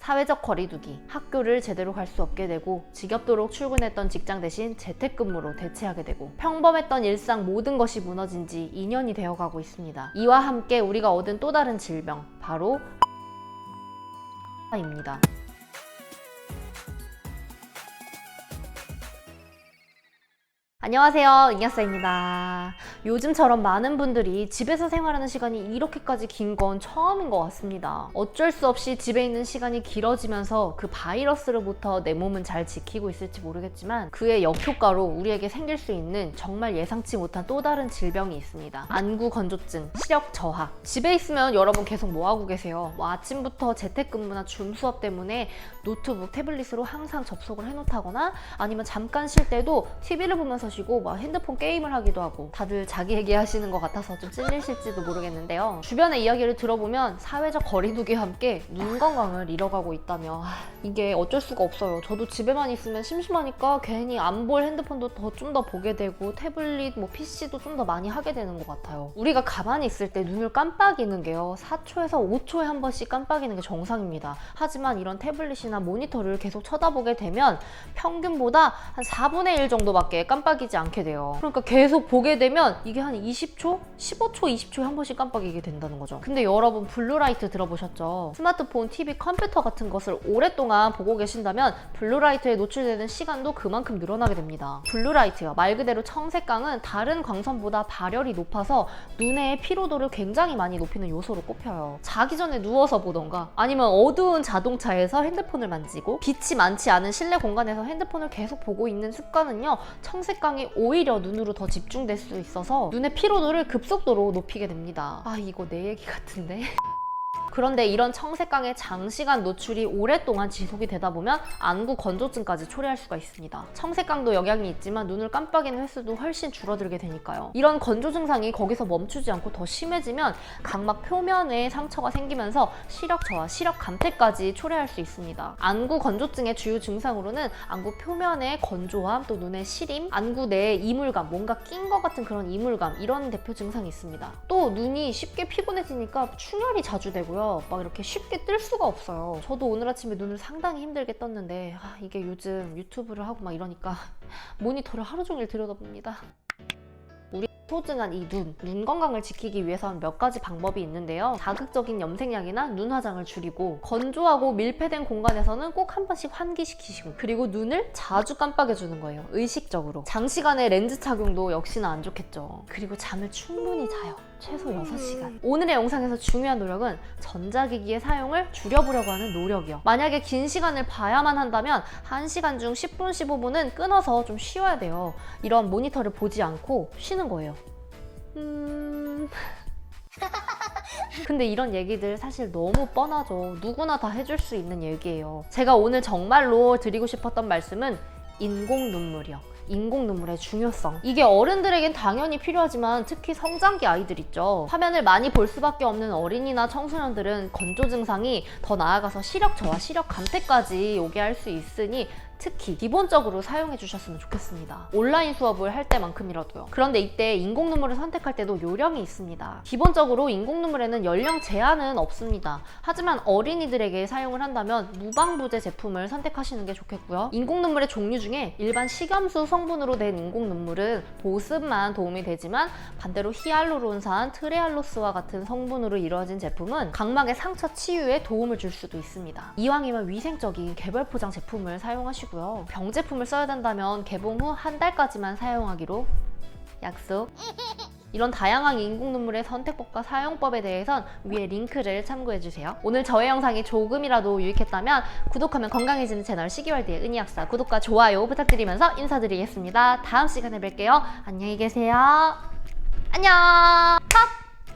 사회적 거리두기, 학교를 제대로 갈 수 없게 되고 지겹도록 출근했던 직장 대신 재택근무로 대체하게 되고 평범했던 일상 모든 것이 무너진 지 2년이 되어가고 있습니다. 이와 함께 우리가 얻은 또 다른 질병, 바로 입니다. 안녕하세요, 은야사입니다. 요즘처럼 많은 분들이 집에서 생활하는 시간이 이렇게까지 긴 건 처음인 것 같습니다. 어쩔 수 없이 집에 있는 시간이 길어지면서 그 바이러스로부터 내 몸은 잘 지키고 있을지 모르겠지만 그의 역효과로 우리에게 생길 수 있는 정말 예상치 못한 또 다른 질병이 있습니다. 안구 건조증, 시력 저하. 집에 있으면 여러분 계속 뭐하고 계세요? 아침부터 재택근무나 줌 수업 때문에 노트북, 태블릿으로 항상 접속을 해놓다거나 아니면 잠깐 쉴 때도 TV를 보면서 쉬고 막 핸드폰 게임을 하기도 하고 다들 자기 얘기하시는 것 같아서 좀 찔리실지도 모르겠는데요. 주변의 이야기를 들어보면 사회적 거리두기와 함께 눈 건강을 잃어가고 있다며 이게 어쩔 수가 없어요. 저도 집에만 있으면 심심하니까 괜히 안 볼 핸드폰도 좀 더 보게 되고 태블릿, PC도 좀 더 많이 하게 되는 것 같아요. 우리가 가만히 있을 때 눈을 깜빡이는 게요 4초에서 5초에 한 번씩 깜빡이는 게 정상입니다. 하지만 이런 태블릿이나 모니터를 계속 쳐다보게 되면 평균보다 한 4분의 1 정도밖에 깜빡이지 않게 돼요. 그러니까 계속 보게 되면 이게 한 20초? 15초, 20초에 한 번씩 깜빡이게 된다는 거죠. 근데 여러분 블루라이트 들어보셨죠? 스마트폰, TV, 컴퓨터 같은 것을 오랫동안 보고 계신다면 블루라이트에 노출되는 시간도 그만큼 늘어나게 됩니다. 블루라이트요, 말 그대로 청색광은 다른 광선보다 발열이 높아서 눈의 피로도를 굉장히 많이 높이는 요소로 꼽혀요. 자기 전에 누워서 보던가 아니면 어두운 자동차에서 핸드폰을 만지고 빛이 많지 않은 실내 공간에서 핸드폰을 계속 보고 있는 습관은요 청색광이 오히려 눈으로 더 집중될 수 있어서 눈의 피로도를 급속도로 높이게 됩니다. 이거 내 얘기 같은데? 그런데 이런 청색광의 장시간 노출이 오랫동안 지속이 되다 보면 안구 건조증까지 초래할 수가 있습니다. 청색광도 영향이 있지만 눈을 깜빡이는 횟수도 훨씬 줄어들게 되니까요. 이런 건조 증상이 거기서 멈추지 않고 더 심해지면 각막 표면에 상처가 생기면서 시력 저하, 시력 감퇴까지 초래할 수 있습니다. 안구 건조증의 주요 증상으로는 안구 표면의 건조함, 또 눈의 시림, 안구 내에 이물감, 뭔가 낀 것 같은 그런 이물감, 이런 대표 증상이 있습니다. 또 눈이 쉽게 피곤해지니까 충혈이 자주 되고요. 막 이렇게 쉽게 뜰 수가 없어요. 저도 오늘 아침에 눈을 상당히 힘들게 떴는데 이게 요즘 유튜브를 하고 막 이러니까 모니터를 하루 종일 들여다봅니다. 우리 소중한 이 눈 건강을 지키기 위해서는 몇 가지 방법이 있는데요. 자극적인 염색약이나 눈 화장을 줄이고 건조하고 밀폐된 공간에서는 꼭 한 번씩 환기시키시고 그리고 눈을 자주 깜빡여주는 거예요. 의식적으로. 장시간의 렌즈 착용도 역시나 안 좋겠죠. 그리고 잠을 충분히 자요. 최소 6시간. 오늘의 영상에서 중요한 노력은 전자기기의 사용을 줄여보려고 하는 노력이요. 만약에 긴 시간을 봐야만 한다면 1시간 중 10분, 15분은 끊어서 좀 쉬어야 돼요. 이런 모니터를 보지 않고 쉬는 거예요. 근데 이런 얘기들 사실 너무 뻔하죠. 누구나 다 해줄 수 있는 얘기예요. 제가 오늘 정말로 드리고 싶었던 말씀은 인공 눈물이요. 인공 눈물의 중요성. 이게 어른들에겐 당연히 필요하지만 특히 성장기 아이들 있죠. 화면을 많이 볼 수밖에 없는 어린이나 청소년들은 건조 증상이 더 나아가서 시력 저하, 시력 감퇴까지 오게 할 수 있으니 특히 기본적으로 사용해 주셨으면 좋겠습니다. 온라인 수업을 할 때만큼이라도요. 그런데 이때 인공 눈물을 선택할 때도 요령이 있습니다. 기본적으로 인공 눈물에는 연령 제한은 없습니다. 하지만 어린이들에게 사용을 한다면 무방부제 제품을 선택하시는 게 좋겠고요. 인공 눈물의 종류 중에 일반 식염수 성분으로 된 인공 눈물은 보습만 도움이 되지만 반대로 히알루론산, 트레알로스와 같은 성분으로 이루어진 제품은 각막의 상처 치유에 도움을 줄 수도 있습니다. 이왕이면 위생적인 개별 포장 제품을 사용하시고 병제품을 써야 된다면 개봉 후 한 달까지만 사용하기로 약속. 이런 다양한 인공 눈물의 선택법과 사용법에 대해선 위에 링크를 참고해주세요. 오늘 저의 영상이 조금이라도 유익했다면 구독하면 건강해지는 채널 시기월드의 은희약사 구독과 좋아요 부탁드리면서 인사드리겠습니다. 다음 시간에 뵐게요. 안녕히 계세요. 안녕. 컷!